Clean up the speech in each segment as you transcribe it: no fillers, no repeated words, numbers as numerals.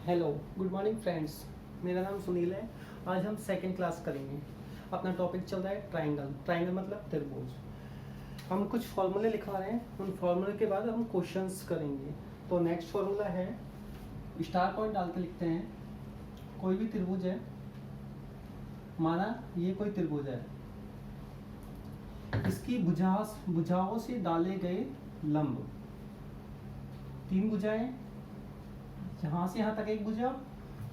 Hello, good morning friends. मेरा नाम सुनील है। आज हम सेकंड क्लास करेंगे। अपना टॉपिक चल रहा है ट्राइंगल। ट्राइंगल मतलब त्रिभुज। हम कुछ फॉर्मूले लिखवा रहे हैं, उन फॉर्मूले के बाद हम क्वेश्चंस करेंगे। तो नेक्स्ट फॉर्मूला है, स्टार पॉइंट डाल के लिखते हैं। कोई भी त्रिभुज है, माना ये कोई त्रिभुज है, इसकी भुजाओं से डाले गए लंब, तीन भुजाएं, यहाँ से यहाँ तक एक भुजा,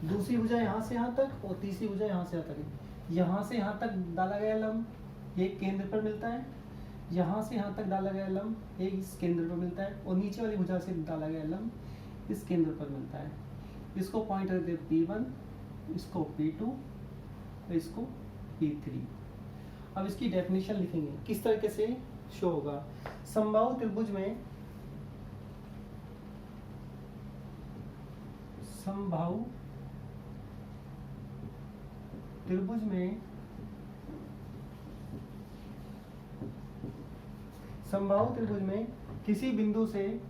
दूसरी भुजा यहाँ से यहाँ तक और तीसरी भुजा यहाँ से यहाँ तक। यहाँ से यहाँ तक डाला गया लंब एक केंद्र पर मिलता है, यहाँ से यहाँ तक डाला गया लंब एक इस केंद्र पर मिलता है, और नीचे वाली भुजा से डाला गया लंब इस केंद्र पर मिलता है। इसको पॉइंट करते हैं P1, इसको P2 और इसको P3। अब इसकी डेफिनेशन लिखेंगे, किस तरीके से शो होगा। समबाहु त्रिभुज में समबाहु त्रिभुज में किसी बिंदु से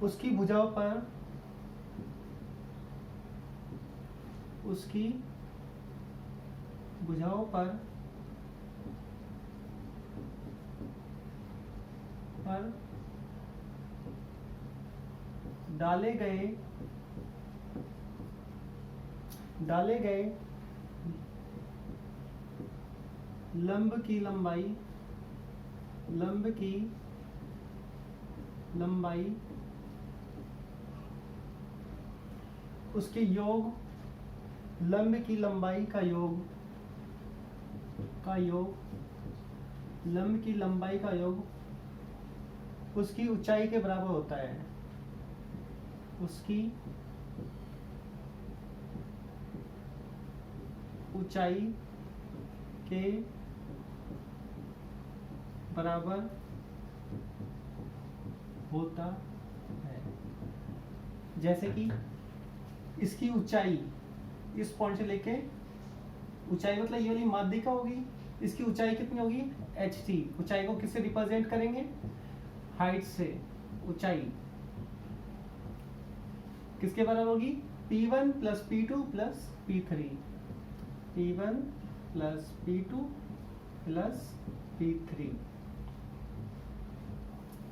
उसकी भुजाओं पर डाले गए लंब की लंबाई उसके योग, लंब की लंबाई का योग लंब की लंबाई का योग उसकी ऊंचाई के बराबर होता है। उसकी ऊंचाई के बराबर होता है। जैसे कि इसकी ऊंचाई इस पॉइंट से लेके, ऊंचाई मतलब ये वाली माध्यिका होगी, इसकी ऊंचाई कितनी होगी ht। ऊंचाई को किससे रिप्रेजेंट करेंगे, हाइट से। ऊंचाई किसके बराबर होगी, P1 plus P2 plus P3। P1 plus P2 plus P3,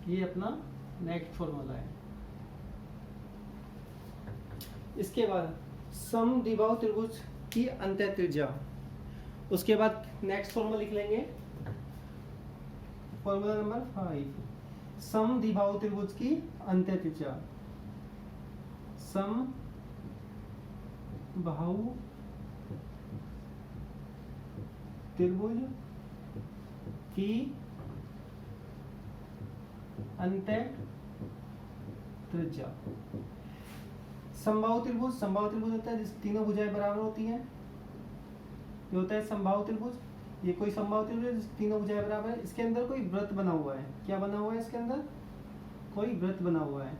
ये अपना नेक्स्ट फॉर्मूला है। इसके बाद समद्विबाहु त्रिभुज की अंतः त्रिज्या, उसके बाद नेक्स्ट फॉर्मूला लिख लेंगे, फॉर्मूला नंबर 5। समद्विबाहु त्रिभुज की अंतः त्रिज्या, समबाहु त्रिभुज की अंतः त्रिज्या। समबाहु त्रिभुज होता है जिस तीनों भुजाएं बराबर होती हैं, ये होता है समबाहु त्रिभुज। ये कोई समबाहु त्रिभुज है जिस तीनों भुजाएं बराबर है। इसके अंदर कोई वृत्त बना हुआ है। क्या बना हुआ है इसके अंदर, कोई वृत्त बना हुआ है।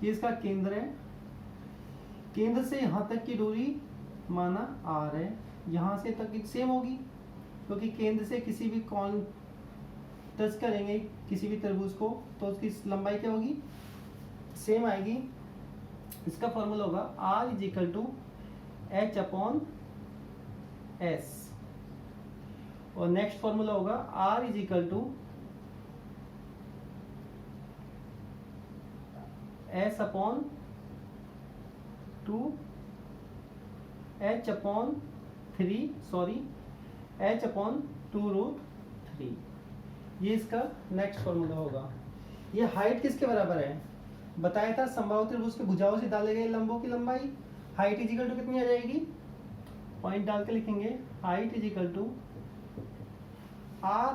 ये इसका केंद्र है। केंद्र से यहाँ तक की दूरी माना r है। यहाँ से तक की सेम होगी, क्योंकि केंद्र से किसी भी कोण टच करेंगे किसी भी त्रिभुज को, तो उसकी लंबाई क्या होगी, सेम आएगी। इसका फॉर्मूला होगा r is equal to h upon s, और नेक्स्ट फॉर्मूला होगा r is equal to s upon 2 h upon 2√3। ये इसका नेक्स्ट फॉर्मूला होगा। ये हाइट किसके बराबर है, बताया था समबाहु त्रिभुज के भुजाओं से डाले गए लंबों की लंबाई। हाइट इज इक्वल टू कितनी आ जाएगी, पॉइंट डाल के लिखेंगे, height is equal to r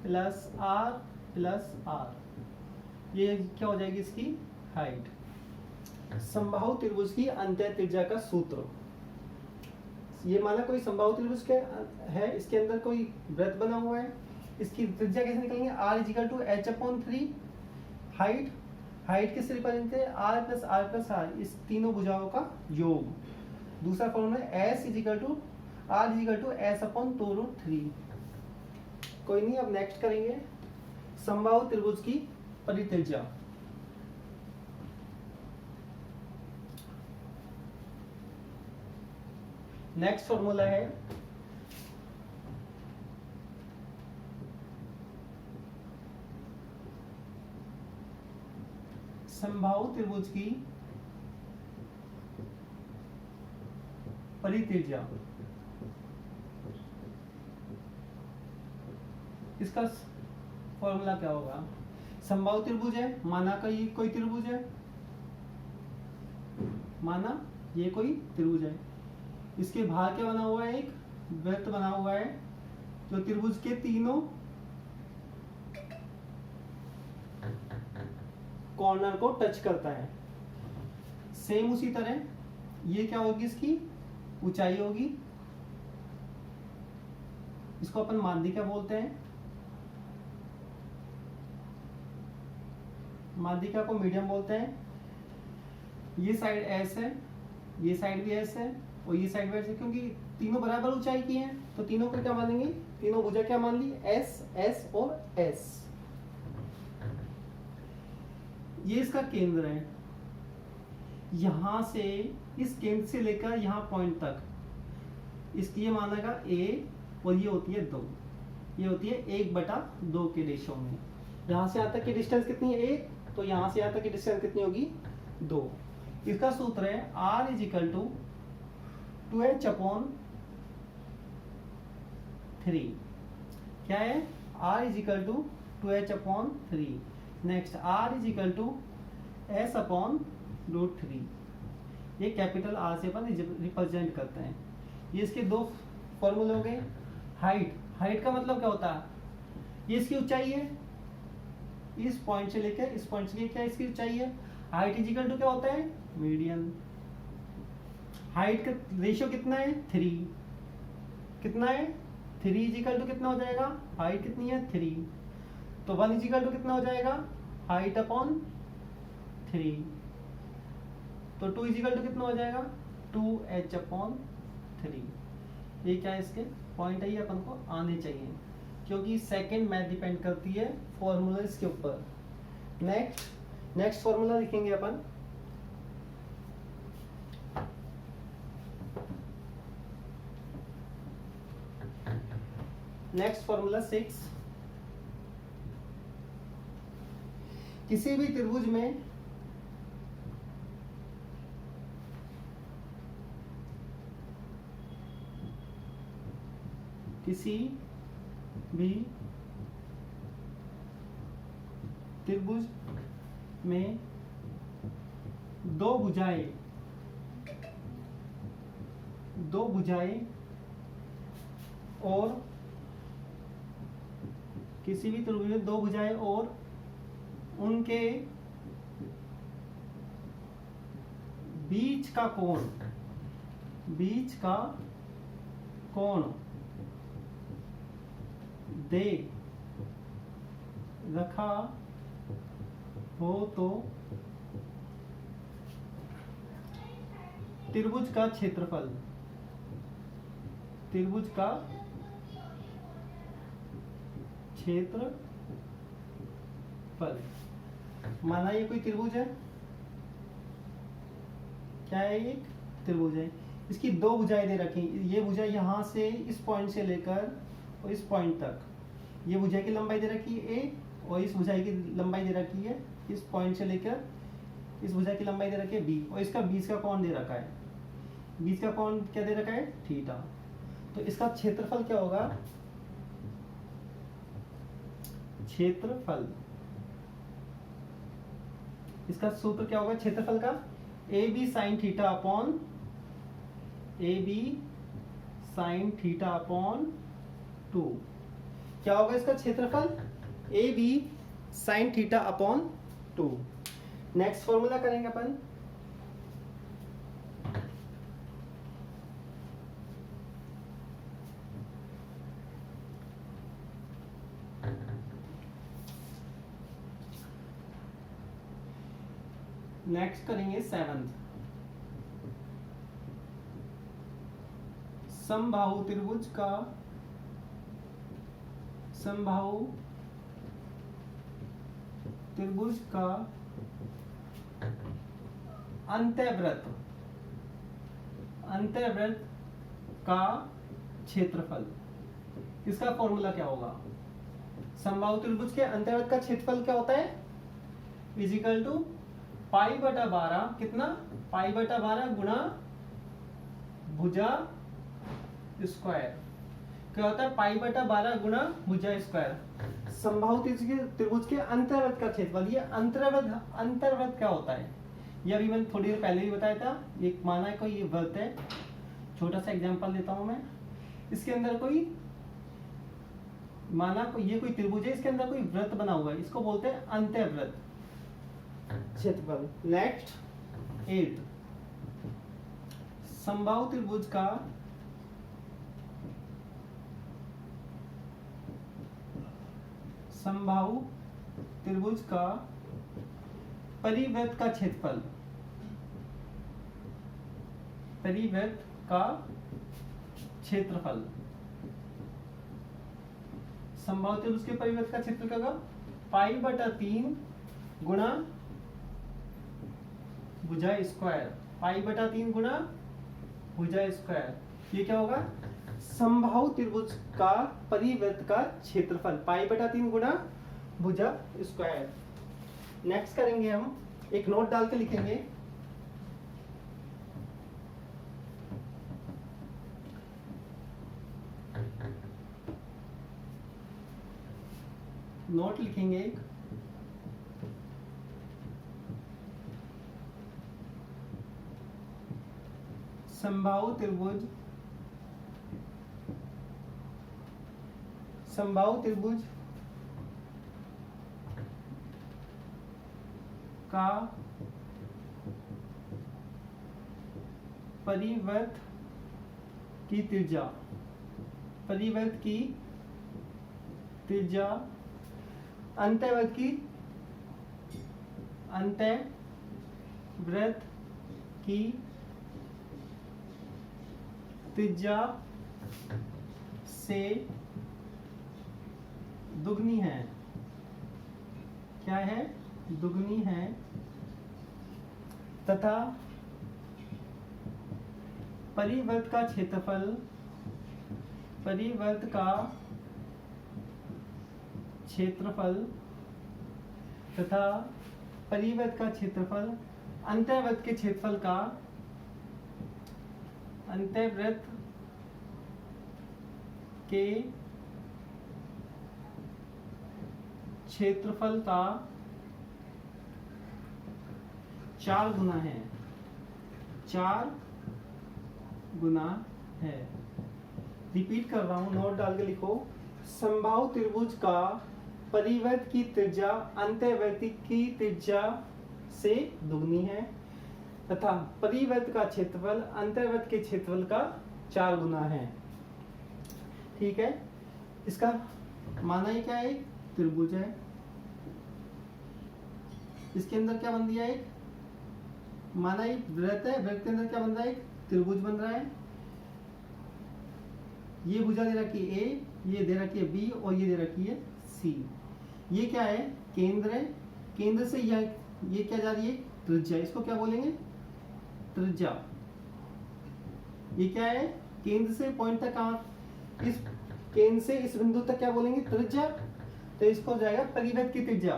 plus r। ये क्या हो जाएगी इसकी हाइट। समबाहु त्रिभुज की अंतः त्रिज्या का सूत्र, ये माना कोई समबाहु त्रिभुज के है, इसके अंदर कोई वृत्त बना हुआ है, इसकी त्रिज्या कैसे निकलेंगे, r is equal to h upon 3। Height किससे रिप्रेजेंट है, r प्लस r, इस तीनों भुजाओं का योग। दूसरा formula S is equal to r is equal to S upon 2√3। कोई नहीं, अब नेक्स्ट करेंगे समबाहु त्रिभुज की परित्रिज्या। नेक्स्ट फॉर्मूला है समबाहु त्रिभुज की परित्रिज्या। इसका फॉर्मूला क्या होगा? समबाहु त्रिभुज है, माना का ये कोई त्रिभुज है, माना ये कोई त्रिभुज है, इसके बाहर क्या बना हुआ है? एक वृत्त बना हुआ है जो त्रिभुज के तीनों कॉर्नर को टच करता है। सेम उसी तरह ये क्या होगी? इसकी ऊंचाई होगी, इसको अपन माध्यिका बोलते हैं। माध्यिका को मीडियम बोलते हैं। ये साइड एस है, ये साइड भी एस है और ये साइड भी एस है, क्योंकि तीनों बराबर ऊंचाई की हैं तो तीनों को क्या मानेंगे? तीनों भुजा क्या मान ली? एस, एस और एस। ये इसका केंद्र है। यहां से इस केंद्र से लेकर यहां पॉइंट तक इसकी ये मानेगा ए, और ये होती है 2। ये होती है 1/2 के रेशो में। यहां से यहां तक की डिस्टेंस कितनी है? 1, तो यहां से यहां तक की डिस्टेंस कितनी होगी? 2। इसका सूत्र है r is equal to 2h/3। क्या है? r is equal to 2h/3। Next r is equal to s/√3। ये कैपिटल R से अपन रिप्रेजेंट करते हैं। ये इसके दो फॉर्मूले हो गए। हाइट, हाइट का मतलब क्या होता है? ये इसकी ऊंचाई है, इस पॉइंट से लेकर इस पॉइंट से क्या इसकी ऊंचाई है। हाइट इज इक्वल टू क्या होता है? मीडियन। हाइट का रेशियो कितना है? 3। कितना है? 3 इज इक्वल टू कितना हो जाएगा? हाइट कितनी है? 3। तो 1 इज इक्वल टू कितना हो जाएगा? Height upon 3। तो 2 इज इक्वल टू कितना हो जाएगा? 2h/3। ये क्या है? इसके पॉइंट है, ये अपन को आने चाहिए, क्योंकि सेकंड मैथ डिपेंड करती है फॉर्मूलाज के ऊपर। नेक्स्ट फॉर्मूला लिखेंगे अपन। Next formula 6। किसी भी त्रिभुज में किसी भी त्रिभुज में दो भुजाएं और किसी भी त्रिभुज में 2 भुजाएं और उनके बीच का कोण दे रखा हो तो त्रिभुज का क्षेत्रफल माना ये कोई त्रिभुज है। क्या है? एक त्रिभुज है, इसकी 2 भुजाएं दे रखी। ये भुजा यहां से इस पॉइंट से लेकर और इस पॉइंट तक, ये भुजा की लंबाई दे रखी है a, और इस भुजा की लंबाई दे रखी है इस पॉइंट से लेकर इस भुजा की लंबाई दे रखी है b, और इसका बीच का कोण दे रखा है। बीच का कोण क्या दे रखा है? थीटा। तो इसका क्षेत्रफल क्या होगा? क्षेत्रफल, इसका सूत्र क्या होगा क्षेत्रफल का? AB sin theta upon (2). क्या होगा इसका क्षेत्रफल? AB sin theta upon 2। Next formula करेंगे अपन। नेक्स्ट करेंगे 7th समबाहु त्रिभुज का समबाहु त्रिभुज का अंतःवृत्त का क्षेत्रफल, इसका फॉर्मूला क्या होगा? समबाहु त्रिभुज के अंतःवृत्त का क्षेत्रफल क्या होता है? इजिकल टू पाई बटा 12, कितना? पाई बटा 12 गुणा भुजा स्क्वायर। क्या होता है? पाई बटा 12 गुणा भुजा स्क्वायर। समबाहु त्रिभुज के अंतर्वृत्त का क्षेत्रफल। ये अंतर्वृत्त क्या होता है? ये अभी मैंने थोड़ी देर पहले भी बताया था। एक माना है कोई ये वृत्त है, छोटा सा एग्जांपल देता हूं मैं। इसके अंदर कोई माना ये कोई त्रिभुज है, इसके अंदर कोई वृत्त बना हुआ है, इसको बोलते हैं अंतर्वृत्त क्षेत्रफल। नेक्स्ट 8, समबाहु त्रिभुज का परिवृत्त का क्षेत्रफल। परिवृत्त का क्षेत्रफल। समबाहु त्रिभुज के परिवृत्त का क्षेत्रफल क्या होगा? पाई बटा 3 गुणा भुजा स्क्वायर। पाई बटा 3 गुणा भुजा स्क्वायर। ये क्या होगा? समबाहु त्रिभुज का परिवृत्त का क्षेत्रफल, पाई बटा 3 गुणा भुजा स्क्वायर। नेक्स्ट करेंगे हम, एक नोट डाल के लिखेंगे। नोट लिखेंगे एक, समबाहु त्रिभुज का परिवृत्त की त्रिज्या, अंतःवृत्त की त्रिज्या से दुगनी है। क्या है? दुगनी है। तथा परिवृत्त का क्षेत्रफल तथा परिवृत्त का क्षेत्रफल अंतःवृत्त के क्षेत्रफल का अंतःवृत्त के क्षेत्रफल का 4 गुना है। 4 गुना है। रिपीट कर रहा हूं, नोट डाल के लिखो। समबाहु त्रिभुज का परिवृत्त की त्रिज्या अंतःवृत्त की त्रिज्या से दुगनी है तथा परिवृत्त का क्षेत्रफल अंतःवृत्त के क्षेत्रफल का 4 गुना है। ठीक है, इसका माना ही क्या है? त्रिभुज है। इसके अंदर क्या बन दिया? एक माना एक वृत्त है, वृत्त के अंदर क्या बन रहा है? एक त्रिभुज बन रहा है। ये भुजा दे रखी है ए, ये दे रखी है बी और ये दे रखी है सी। ये क्या है? केंद्र है। केंद्र से ये क्या जा रही है? त्रिज्या। इसको क्या बोलेंगे? त्रिज्या। ये क्या है? केंद्र से पॉइंट तक इस केंद्र से इस बिंदु तक क्या बोलेंगे? त्रिज्या। तो इसको हो जाएगा परिवृत्त की त्रिज्या।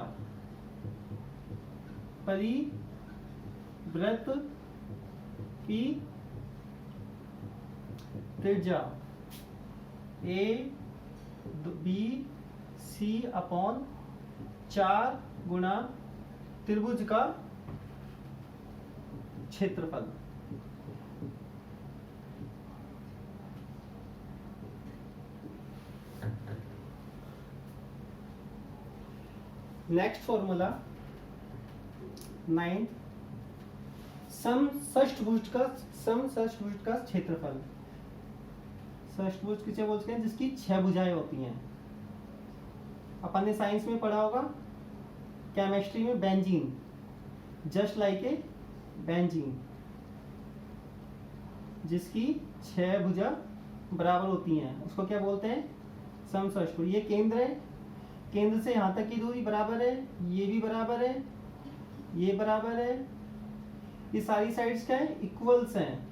परिवृत्त की त्रिज्या ए बी सी अपॉन 4 गुना त्रिभुज का क्षेत्रफल। नेक्स्ट फॉर्मूला 9, समषष्ठभुज का क्षेत्रफल। षष्ठभुज किसे बोलते हैं? जिसकी 6 भुजाएं होती हैं। अपन ने साइंस में पढ़ा होगा, केमिस्ट्री में benzene, just like a benzene, जिसकी 6 भुजा बराबर होती हैं उसको क्या बोलते हैं, समषष्ठभुज। ये केंद्र है, केंद्र से यहाँ तक की दूरी बराबर है, ये भी बराबर है, ये बराबर है, ये सारी साइड्स क्या है, इक्वल्स हैं।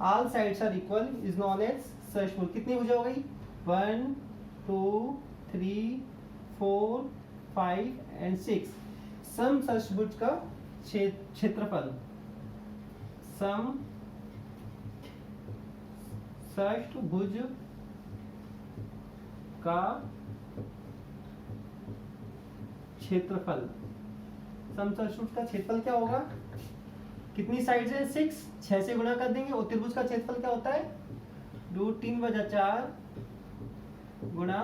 All sides are equal is known as षष्ठभुज। कितनी भुजा हो गई, 1 2 3 4 5 एंड 6। समषष्ठभुज का क्षेत्रफल, समषष्ठभुज का क्षेत्रफल, समषष्ठभुज का क्षेत्रफल क्या होगा, कितनी साइड्स है, 6, 6 से गुणा कर देंगे। और त्रिभुज का क्षेत्रफल क्या होता है, √3/4 गुणा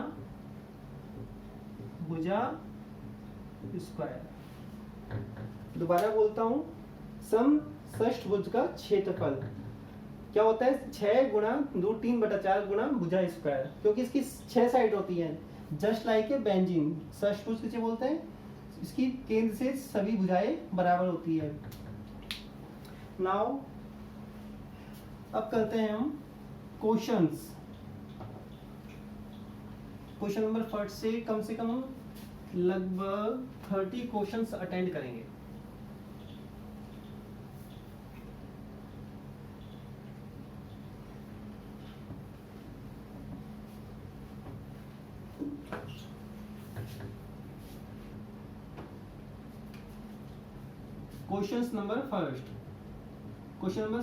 भुजा स्क्वायर। दोबारा बोलता हूं, समषष्ठभुज का क्षेत्रफल क्या होता है, 6 गुणा √3/4 गुणा भुजा स्क्वायर, क्योंकि इसकी 6 साइड होती है, जस्ट लाइक ए बेंजीन। षष्ठभुज किसे बोलते हैं, इसकी केंद्र से सभी भुजाएं बराबर होती है। नाउ अब करते हैं हम क्वेश्चंस। क्वेश्चन नंबर 1 से कम हम लगभग 30 क्वेश्चंस अटेंड करेंगे। क्वेश्चन नंबर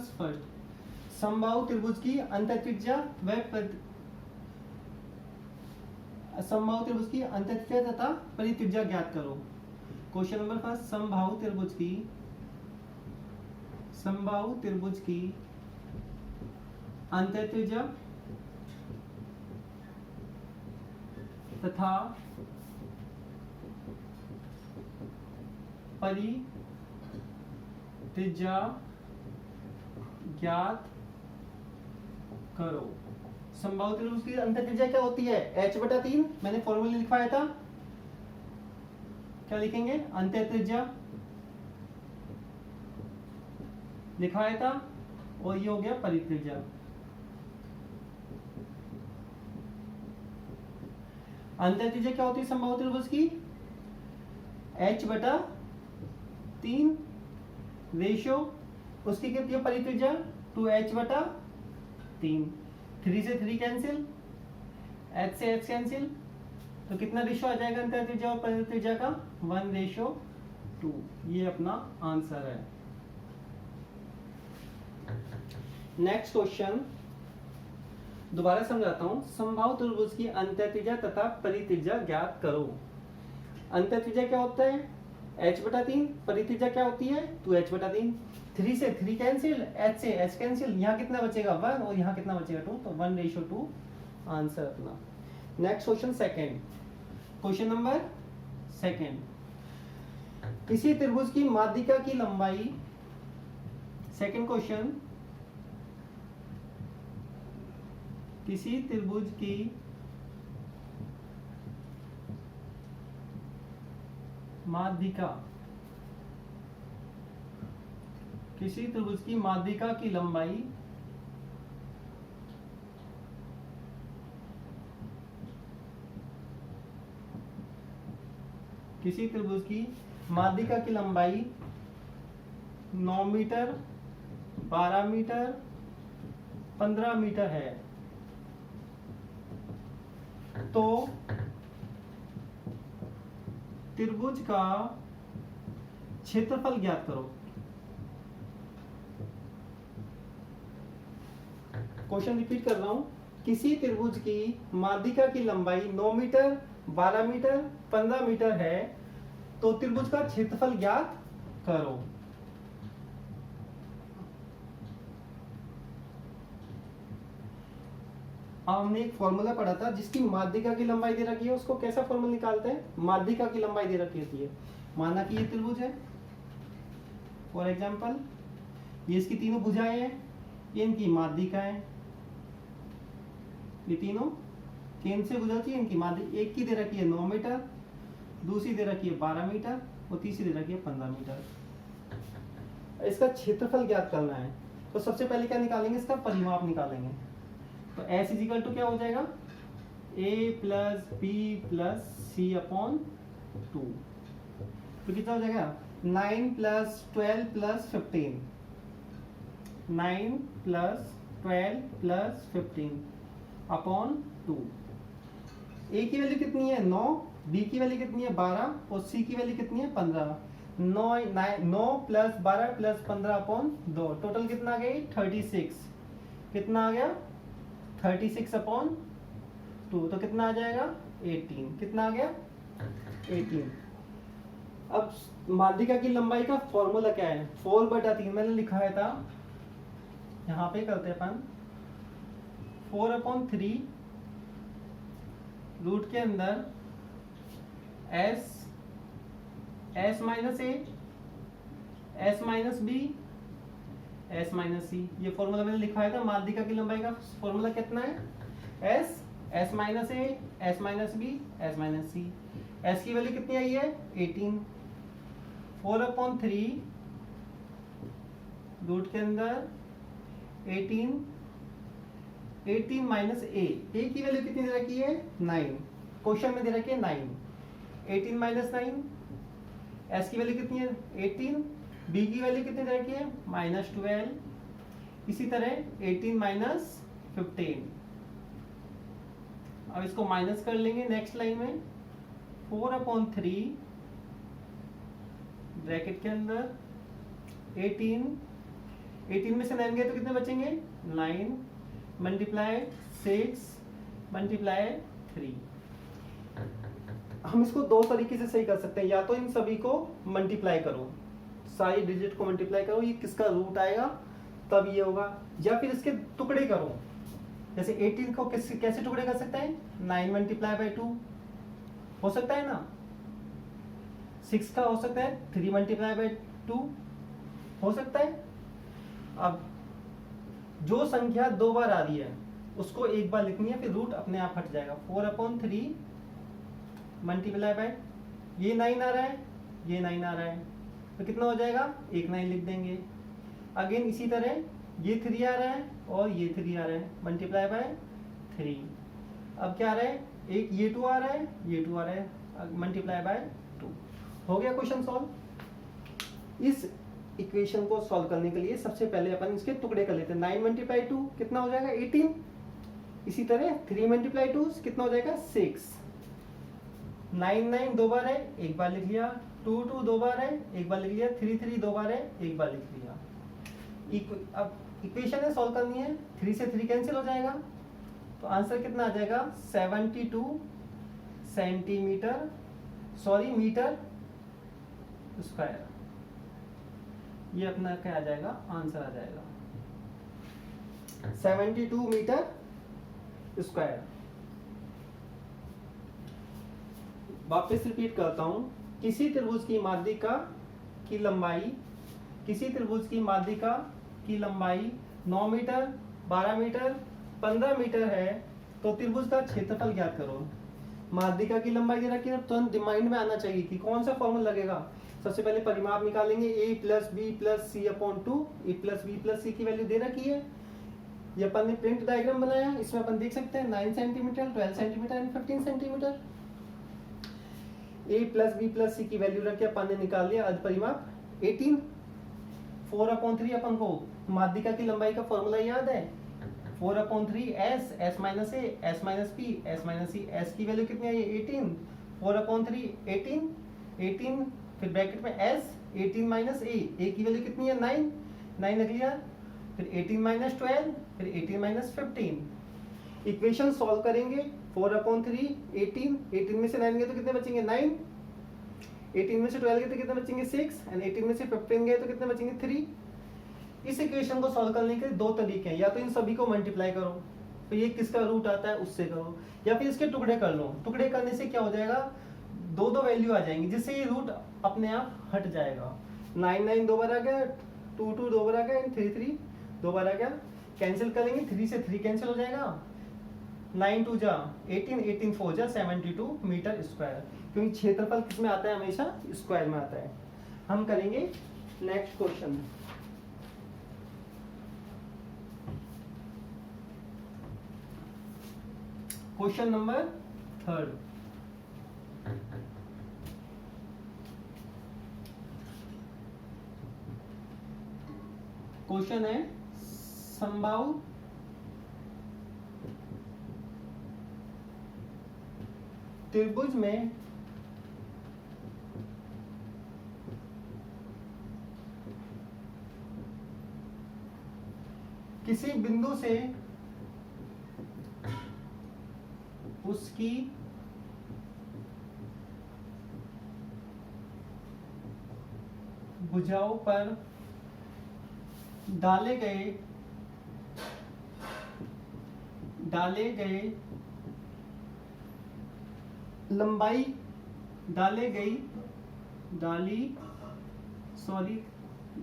फर्स्ट, समबाहु त्रिभुज की अंतःत्रिज्या समबाहु त्रिभुज की अंतःत्रिज्या तथा परित्रिज्या ज्ञात करो। क्वेश्चन नंबर फर्स्ट, समबाहु त्रिभुज की अंतःत्रिज्या तथा परित्रिज्या ज्ञात करो। समबाहु त्रिभुज की अंतःत्रिज्या क्या होती है, h/3। मैंने फॉर्मूला लिखवाया था, क्या लिखेंगे, अंतःत्रिज्या लिखवाया था, और ये हो गया परित्रिज्या। अंतःत्रिज्या क्या होती है समबाहु त्रिभुज की, h/3 रेशियो उसकी कितनी है परित्रिज्या, 2h/3। 3 से 3 कैंसिल, h से h कैंसिल, तो कितना रेशियो आ जाएगा अंतःत्रिज्या और परित्रिज्या का, 1:2। ये अपना आंसर है। नेक्स्ट क्वेश्चन दोबारा समझाता हूं, समबाहु त्रिभुज की अंतःत्रिज्या तथा परित्रिज्या ज्ञात करो। अंतःत्रिज्या क्या होता है, h/3, परित्रिज्या क्या होती है, 2h/3। 3 से 3 कैंसिल, h से h कैंसिल, यहाँ कितना बचेगा 1 और यहाँ कितना बचेगा 2, तो 1:2 आंसर अपना। Next question second, question number second, किसी त्रिभुज की माध्यिका की लंबाई, सेकंड क्वेश्चन, किसी त्रिभुज की माध्यिका, किसी त्रिभुज की माध्यिका की लंबाई किसी त्रिभुज की माध्यिका की लंबाई 9 मीटर, 12 मीटर, 15 मीटर है, तो त्रिभुज का क्षेत्रफल ज्ञात करो। क्वेश्चन रिपीट कर रहा हूं, किसी त्रिभुज की माध्यिका की लंबाई 9 मीटर, 12 मीटर, 15 मीटर है, तो त्रिभुज का क्षेत्रफल ज्ञात करो। हमने एक फॉर्मूला पढ़ा था, जिसकी माध्यिका की लंबाई दे रखी है उसको कैसा फॉर्मूला निकालते हैं, माध्यिका की लंबाई दे रखी होती है। माना कि ये त्रिभुज है, फॉर एग्जांपल ये इसकी तीनों भुजाएं हैं, ये इनकी माध्यिका है, ये तीनों केंद्र से गुजरती है, इनकी माध्यिका एक की दे रखी है 9 मीटर, दूसरी दे रखी है 12 मीटर और तीसरी दे रखी है 15 मीटर। इसका क्षेत्रफल ज्ञात करना है, तो सबसे पहले क्या निकालेंगे, इसका परिमाप निकालेंगे। तो एस इज इक्वल टू क्या हो जाएगा, ए plus b plus c upon 2। तो कितना हो जाएगा, 9 plus 12 plus 15, 9 plus 12 plus 15 upon 2। ए की वैल्यू कितनी है 9, बी की वैल्यू कितनी है 12 और सी की वैल्यू कितनी है 15। 9 प्लस 12 प्लस 15 अपॉन 2, टोटल कितना आ गया 36। कितना आ गया 36 अपॉन 2, तो कितना आ जाएगा 18। कितना आ गया 18। अब माध्यिका की लंबाई का फॉर्मूला क्या है, 4/3 मैंने लिखा था, यहाँ पे करते हैं अपन 4/3 रूट के अंदर s minus a, s minus b, s minus c. ये फॉर्मूला मैंने लिखा था, माध्यिका की लंबाई का फॉर्मूला कितना है, s minus a, s minus b, s minus c. s की वैल्यू कितनी आई है 18। 4/3 रूट के अंदर 18 माइनस ए की वैल्यू कितनी दे रखी है 9, क्वेश्चन में दे रखी है 9। 18 माइनस 9, एस की वैल्यू कितनी है 18, बी की वैल्यू कितनी दे रखी है -12। इसी तरह 18 माइनस 15, अब इसको माइनस कर लेंगे नेक्स्ट लाइन में। 4/3 ब्रैकेट के अंदर 18 में से 9 गए तो कितने बचेंगे 9 मल्टीप्लाई 6 मल्टीप्लाई 3। हम इसको दो तरीके से सही कर सकते हैं, या तो इन सभी को मल्टीप्लाई करो, सारी डिजिट को मल्टीप्लाई करो, ये किसका रूट आएगा तब ये होगा, या फिर इसके टुकड़े करो। जैसे 18 को कैसे टुकड़े कर सकते हैं, 9 मल्टीप्लाई बाई 2 हो सकता है ना, 6 का हो सकता है 3 मल्टीप्लाई बाई 2 हो सकता है। अब जो संख्या 2 बार आ रही है उसको एक बार लिखनी है, फिर रूट अपने आप हट जाएगा। 4/3 मल्टीप्लाई बाय, ये 9 आ रहा है, ये 9 आ रहा है, तो कितना हो जाएगा, एक 9 लिख देंगे। अगेन इसी तरह ये 3 आ रहा है और ये 3 आ रहा है, मल्टीप्लाई बाय 3। अब क्या आ रहा है, एक ये 2 आ रहा है, ये 2 आ रहा है, मल्टीप्लाई बाय 2। हो गया क्वेश्चन सॉल्व। इस इक्वेशन को सॉल्व करने के लिए सबसे पहले अपन इसके टुकड़े कर लेते हैं। 9 मल्टीप्लाई 2 कितना हो जाएगा 18। इसी तरह 3 मल्टीप्लाई 2 कितना हो जाएगा 6। 9 2 बार है, एक बार लिख लिया। 2 2 बार है, एक बार लिख लिया। 3 2 बार है, एक बार लिख लिया। अब इक्वेशन है सॉल्व करनी है, 3 से 3 कैंसिल हो जाएगा, तो आंसर कितना आ जाएगा 72 सेंटीमीटर, सॉरी मीटर स्क्वायर। ये अपना क्या आ जाएगा, आंसर आ जाएगा 72 मीटर स्क्वायर। वापस रिपीट करता हूं, किसी त्रिभुज की माध्यिका की लंबाई, किसी त्रिभुज की माध्यिका की लंबाई 9 मीटर, 12 मीटर, 15 मीटर है, तो त्रिभुज का क्षेत्रफल ज्ञात करो। माध्यिका की लंबाई दे रखी है, तुरंत दिमाग में आना चाहिए कि कौन सा फॉर्मूला लगेगा। सबसे पहले परिमाप निकालेंगे, a plus b plus c upon 2। A plus b plus c की वैल्यू दे रखी है, ये अपन ने प्रिंट डायग्राम बनाया, इसमें अपन देख सकते हैं 9 centimetre, 12 centimetre and 15 centimetre. a plus b plus c की वैल्यू रख के अपन ने निकाल लिया अर्ध परिमाप 18। 4/3 अपन को माध्यिका की लंबाई का फॉर्मूला याद है, 4/3 s minus a, s minus p, s minus c. s की वैल्यू कितनी आई 18, 4/3 18, फिर ब्रैकेट में s, 18 माइनस ए की वैल्यू कितनी है 9 रख लिया, फिर 18 माइनस 12, फिर 18 माइनस 15। इक्वेशन सॉल्व करेंगे, 4/3 18 में से 9 गए तो कितने बचेंगे 9, 18 में से 12 गए तो कितने बचेंगे 6, एंड 18 में से 15 गए तो कितने बचेंगे 3। इस इक्वेशन को सॉल्व करने के दो तरीके हैं, या तो इन सभी को मल्टीप्लाई करो, तो ये किसका रूट आता है उससे करो, या फिर इसके टुकड़े कर लो। टुकड़े करने से क्या हो जाएगा, दो वैल्यू आ जाएंगी, जिससे ये रूट अपने आप हट जाएगा। 9 2 बार आ गया, 2 2 बार आ गया, 3 2 बार आ गया। कैंसिल करेंगे, 3 से 3 कैंसिल हो जाएगा, 9 2 जा 18 4 जा 72 मीटर स्क्वायर, क्योंकि क्षेत्रफल किसमें आता है, हमेशा स्क्वायर में आता है। हम करेंगे next question. Question number 3 question है समबाहु त्रिभुज में किसी बिंदु से उसकी भुजाओं पर डाले गए लंबाई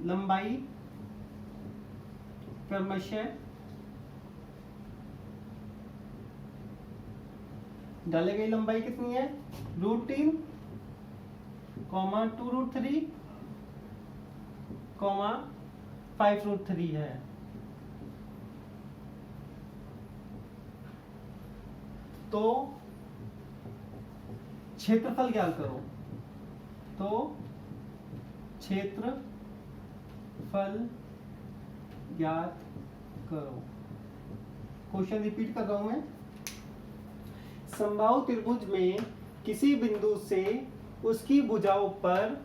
लंबाई क्रमशः डाले गई लंबाई कितनी है √3, 2√3, 5√3 है। तो क्षेत्रफल ज्ञात करो। तो क्षेत्रफल ज्ञात करो। क्वेश्चन रिपीट कर रहा हूं मैं। समबाहु त्रिभुज में किसी बिंदु से उसकी भुजाओं पर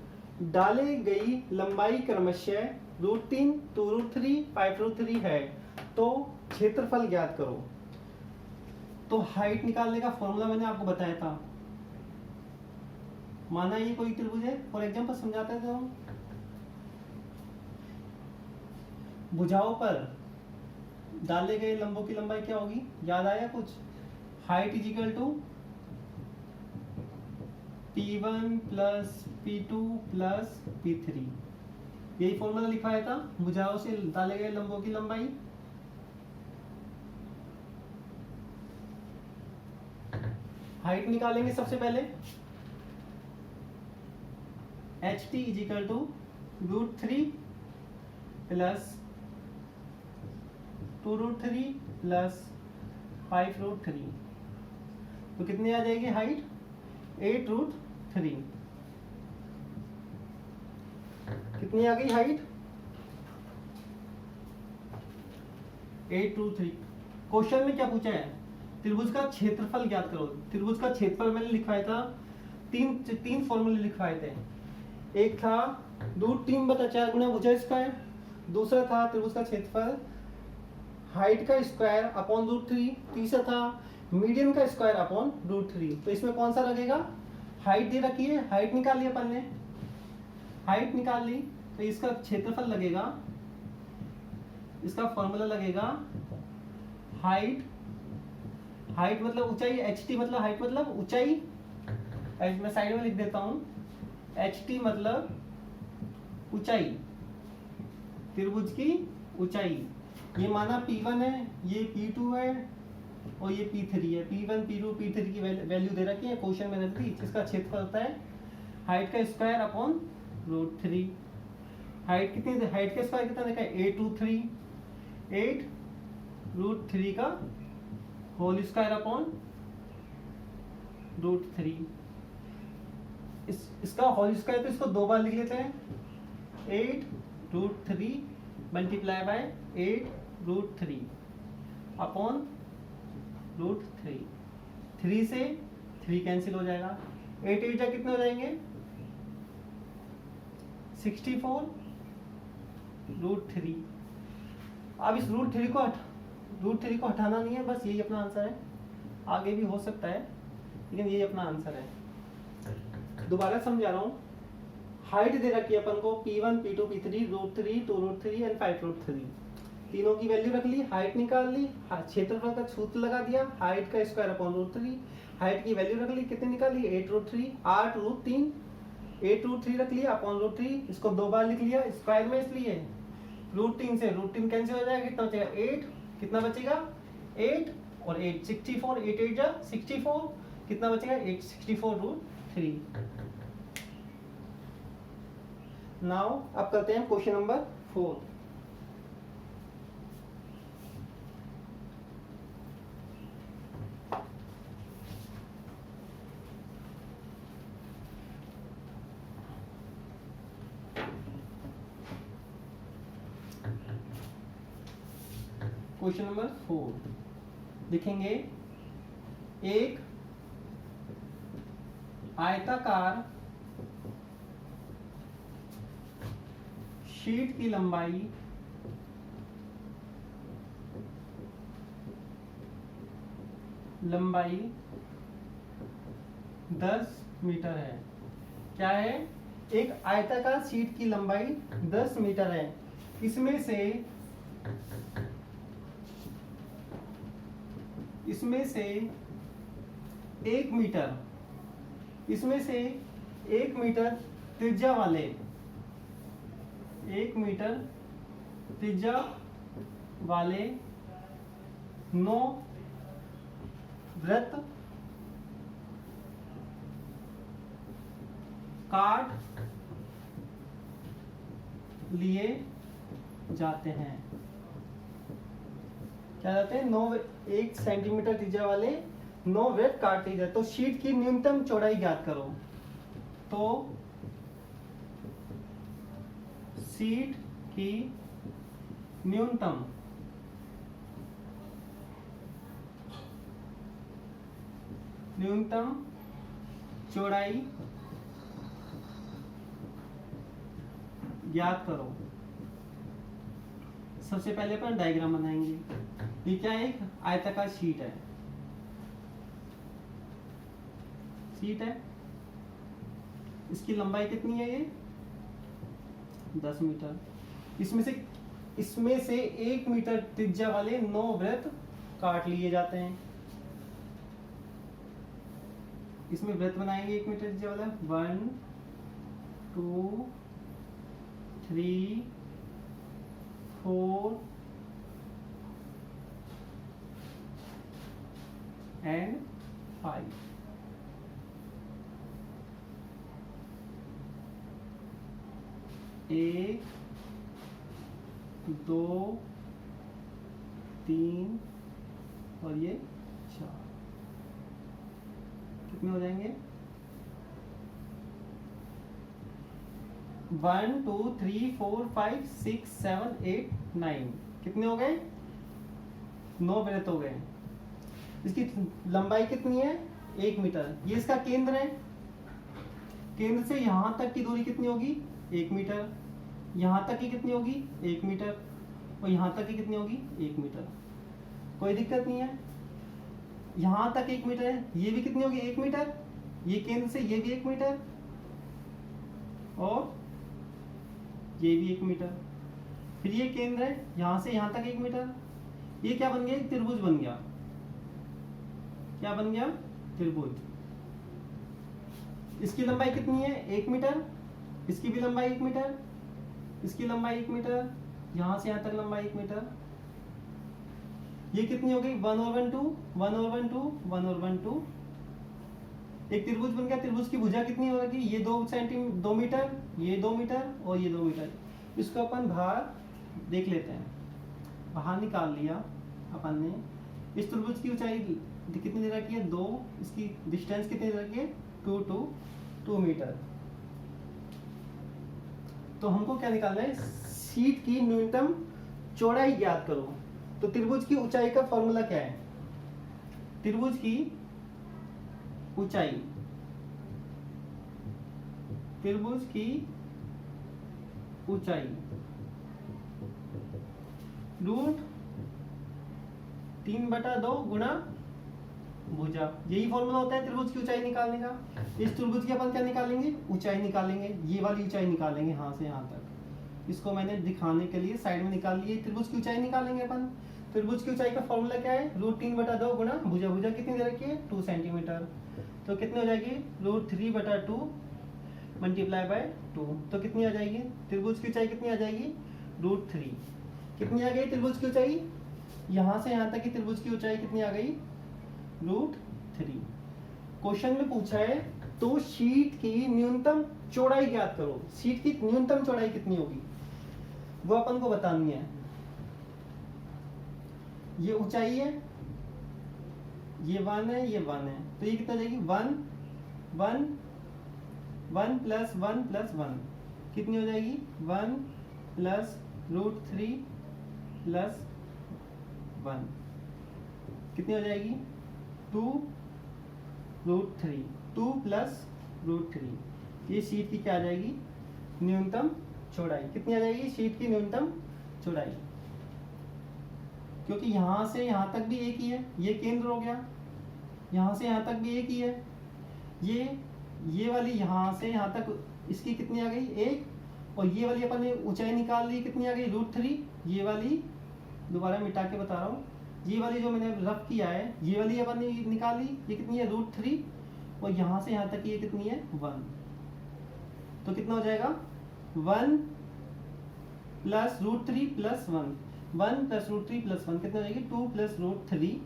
डाले गई लंबाई क्रमशः √3, 2√3, 5√3 है। तो क्षेत्रफल ज्ञात करो। तो हाइट निकालने का फॉर्मूला मैंने आपको बताया था। माना ये कोई त्रिभुज है, फॉर एग्जांपल समझाते हैं। तो भुजाओं पर डाले गए लंबों की लंबाई क्या होगी, याद आया कुछ? Height is equal to P1 plus P2 plus P3। यही फॉर्मूला लिखवाया था भुजाओं से डाले गए लंबों की लंबाई। हाइट निकालेंगे सबसे पहले। HT is equal to √3 plus 2√3 plus 5√3। तो कितनी आ जाएगी हाइट? 8√3। कितनी आ गई हाइट? 8√3। क्वेश्चन में क्या पूछा है? त्रिभुज का क्षेत्रफल ज्ञात करो। त्रिभुज का क्षेत्रफल मैंने लिखवाया था, तीन फॉर्मूले लिखवाए थे। एक था √3/4 गुणा भुजा स्क्वायर। दूसरा था त्रिभुज का क्षेत्रफल हाइट का स्क्वायर अपॉन √3। तीसरा था मीडियन का स्क्वायर अपॉन √3। तो इसमें कौन सा लगेगा? हाइट दे रखी है, हाइट निकाल ली अपन ने। हाइट निकाल ली तो इसका क्षेत्रफल लगेगा, इसका फॉर्मूला लगेगा हाइट मतलब ऊंचाई, HT मतलब हाइट मतलब ऊंचाई। मैं साइड में लिख देता हूं, HT मतलब ऊंचाई, त्रिभुज की ऊंचाई। ये माना P1 है, ये P2 है और ये P3 है। P1, P2, P3 की वैल्यू दे रखी है क्वेश्चन में रहती। इसका क्षेत्रफल होता है हाइट का स्क्वायर अपॉन √3। हाइट कितनी? हाइट का स्क्वायर कितना देखा है? 8√3। 8√3 का होल स्क्वायर अपॉन √3। इसका होल स्क्वायर तो इसको दो बार लिख लेते हैं। 8√3 मल्टीप्लाई बाय 8√3 अपॉन √3। 3 से 3 कैंसिल हो जाएगा। 8 8 जा कितने हो जाएंगे? 64 √3। अब इस √3 को हटाना नहीं है, बस यही अपना आंसर है। आगे भी हो सकता है लेकिन यही अपना आंसर है। दोबारा समझा रहा हूँ। हाइट दे रखी है अपन को P1, P2, P3, √3, 2√3 एंड 5√3। तीनों की वैल्यू रख ली, हाइट निकाल ली, क्षेत्रफल का सूत्र लगा दिया, हाइट का स्क्वायर अपॉन √3। हाइट की वैल्यू रख ली, कितनी निकाली? 8√3। 8√3 8√3 रख लिया अपॉन √3। इसको दो बार लिख लिया स्क्वायर में, इसलिए √3 से √3 कैंसिल हो जाएगा। कितना बचेगा? 8। कितना बचेगा? 8 और 8 64। 8 8 जा 64। कितना बचेगा? 864√3। नाउ अब करते हैं क्वेश्चन नंबर 4। क्वेश्चन नंबर 4 लिखेंगे, एक आयताकार शीट की लंबाई 10 मीटर है। क्या है? एक आयताकार शीट की लंबाई 10 मीटर है। इसमें से 1 मीटर, इसमें से 1 मीटर त्रिज्या वाले, 1 मीटर त्रिज्या वाले 9 वृत्त काट लिए जाते हैं। क्या जाते हैं? 1 सेंटीमीटर त्रिज्या वाले 9 वृत्त काट लिए जाते। तो शीट की न्यूनतम चौड़ाई ज्ञात करो। तो शीट की न्यूनतम चौड़ाई ज्ञात करो। सबसे पहले अपन डायग्राम बनाएंगे। ये क्या है? एक आयताकार शीट है, इसकी लंबाई कितनी है? ये 10 मीटर। इसमें से 1 मीटर त्रिज्या वाले 9 वृत्त काट लिए जाते हैं। इसमें वृत्त बनाएंगे 1 मीटर त्रिज्या वाला। 1 2 3 4 and 5। एक 2 3 और ये 4। कितने हो जाएंगे? 1 2 3 4 5 6 7 8 9। कितने हो गए? 9 वृत्त हो गए। इसकी लंबाई कितनी है? 1 मीटर। ये इसका केंद्र है। केंद्र से यहां तक की दूरी कितनी होगी? 1 मीटर। यहां तक की कितनी होगी? 1 मीटर। और यहां तक की कितनी होगी? 1 मीटर। कोई दिक्कत नहीं है। यहां तक 1 मीटर है। ये भी कितनी होगी? 1 मीटर। ये केंद्र से ये भी 1 मीटर और ये भी 1 मीटर। फिर ये केंद्र है, यहां से यहां तक 1 मीटर। ये क्या बन गया? एक त्रिभुज बन गया। क्या बन गया? त्रिभुज। इसकी लंबाई कितनी है? 1 मीटर। इसकी भी लंबाई 1 मीटर। इसकी लंबाई 1 मीटर। यहां से यहां तक लंबाई 1 मीटर। ये कितनी हो गई? 1 और 1 2 1 और 1 2 1 और 1 2। एक त्रिभुज बन गया। त्रिभुज की भुजा कितनी हो रही? ये 2 मीटर, ये 2 मीटर और ये 2 मीटर। इसको अपन बाहर देख लेते हैं। बाहर निकाल लिया अपन ने। इस त्रिभुज की ऊंचाई कितनी दे रखी है? 2। इसकी डिस्टेंस कितनी दे रखी है? 2 मीटर। तो हमको क्या निकालना है? शीट की न्यूनतम चौड़ाई ज्ञात करो। तो त्रिभुज की ऊंचाई का फॉर्मूला क्या है? त्रिभुज की ऊंचाई, त्रिभुज की ऊंचाई √3/2 गुणा भुजा। यही फॉर्मूला होता है त्रिभुज की ऊंचाई निकालने का। इस त्रिभुज की अपन क्या निकालेंगे? ऊंचाई निकालेंगे। ये वाली ऊंचाई निकालेंगे यहां से यहां तक। इसको मैंने दिखाने के लिए साइड में निकाल लिया। त्रिभुज की ऊंचाई निकालेंगे अपन। त्रिभुज की ऊंचाई का फॉर्मूला क्या है? √3/2 गुणा भुजा। भुजा कितनी दे रखी है? 2 सेंटीमीटर। तो कितनी हो जाएगी? √3/2 मल्टीप्लाई बाय 2। तो कितनी आ जाएगी? त्रिभुज की ऊंचाई कितनी आ जाएगी? √3। कितनी आ गई त्रिभुज की ऊंचाई? यहां से यहां तक की त्रिभुज की ऊंचाई कितनी आ गई? √3। क्वेश्चन में पूछा है तो शीट की न्यूनतम चौड़ाई ज्ञात करो। शीट की न्यूनतम चौड़ाई कितनी होगी वो अपन को बतानी है। ये ऊंचाई है, ये 1 है, ये 1 है। तो ये कितना जाएगी? 1 1 1 + 1 + 1 कितनी हो जाएगी? 1 + √3 + 1 कितनी हो जाएगी 2√3 2 प्लस √3 ये शीट की क्या आ जाएगी न्यूनतम चौड़ाई। कितनी आ जाएगी शीट की न्यूनतम चौड़ाई, क्योंकि यहां से यहां तक भी एक ही है, ये केंद्र हो गया, यहां से यहां तक भी एक ही है, ये वाली यहां से यहां तक इसकी कितनी आ गई 1, और ये वाली अपन ने ऊंचाई निकाल ली कितनी आ गई √3। ये वाली दोबारा मिटा के बता रहा हूँ, ये वाली जो मैंने रफ किया है ये वाली अपन ने निकाल ली, ये कितनी है √3, और यहां से यहां तक ये कितनी है 1, तो कितना हो जाएगा 1 प्लस √3 प्लस 1 1 प्लस √3 प्लस 1 कितना हो जाएगी 2 प्लस √3,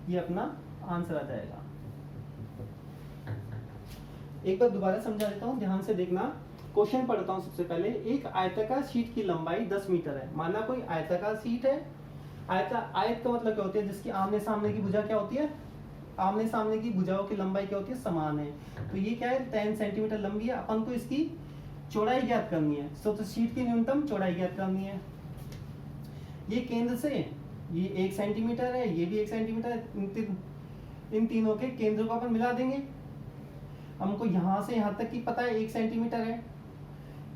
ये अपना आंसर आ जाएगा। एक बार दोबारा समझा देता हूँ, ध्यान से देखना। क्वेश्चन पढ़ता हूँ सबसे पहले। एक आयताकार शीट की लंबाई 10 मीटर है। माना कोई आयताकार शीट है, आयत का मतलब क्या होती है, जिसकी आमने सामने की भुजा क्या होती है, आमने सामने की भुजाओं की लंबाई क्या होती है समान है। तो ये क्या है 10 सेंटीमीटर लंबी है, अपन को इसकी चौड़ाई ज्ञात करनी है। तो शीट की न्यूनतम चौड़ाई ज्ञात करनी है। ये केंद्र से ये 1 सेंटीमीटर है, ये भी 1 सेंटीमीटर है, इन तीनों के केंद्र को अपन मिला देंगे। हमको यहाँ से यहाँ तक की पता है 1 सेंटीमीटर है,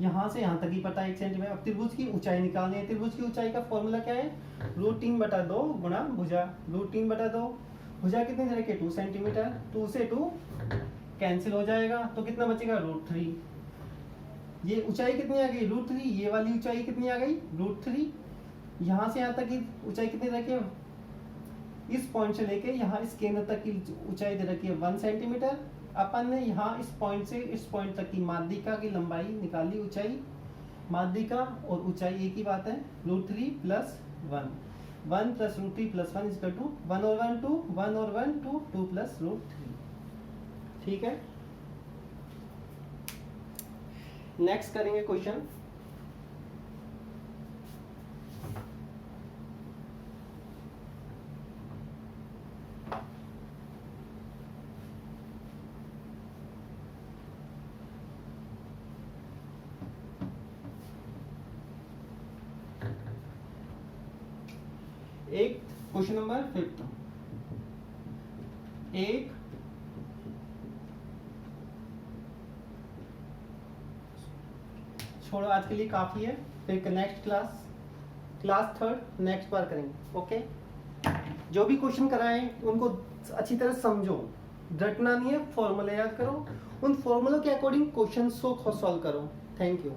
यहाँ से यहाँ तक ही पता है 1 सेंटीमीटर। अब त्रिभुज की ऊंचाई निकालनी है। त्रिभुज की ऊंचाई का फॉर्मूला क्या है √3/2 गुणा भुजा। √3/2 भुजा कितनी तरह के 2 सेंटीमीटर, 2 से 2 कैंसिल हो जाएगा, तो कितना बचेगा √3। ये ऊंचाई कितनी आ गई √3, ये वाली ऊंचाई कितनी आ गई √3। यहाँ से यहाँ तक की ऊंचाई कितनी रखी है, इस पॉइंट से लेके यहाँ इस केंद्र तक की ऊंचाई दे रखी है 1 सेंटीमीटर। अपन ने यहाँ इस पॉइंट से इस पॉइंट तक की माध्यिका की लंबाई निकाली, ऊंचाई माध्यिका और ऊंचाई एक ही बात है √3 plus 1 1 plus √3 plus 1 equal to 1 और 1 2 1 और 1 2 2 प्लस √3। ठीक है, नेक्स्ट करेंगे क्वेश्चन। एक क्वेश्चन नंबर 5 एक छोड़ो, आज के लिए काफी है, फिर नेक्स्ट क्लास 3 नेक्स्ट बार करेंगे। ओके, जो भी क्वेश्चन कराएं उनको अच्छी तरह समझो, रटना नहीं है, फॉर्मूला याद करो, उन फॉर्मूलों के अकॉर्डिंग क्वेश्चन को सॉल्व करो। Thank you.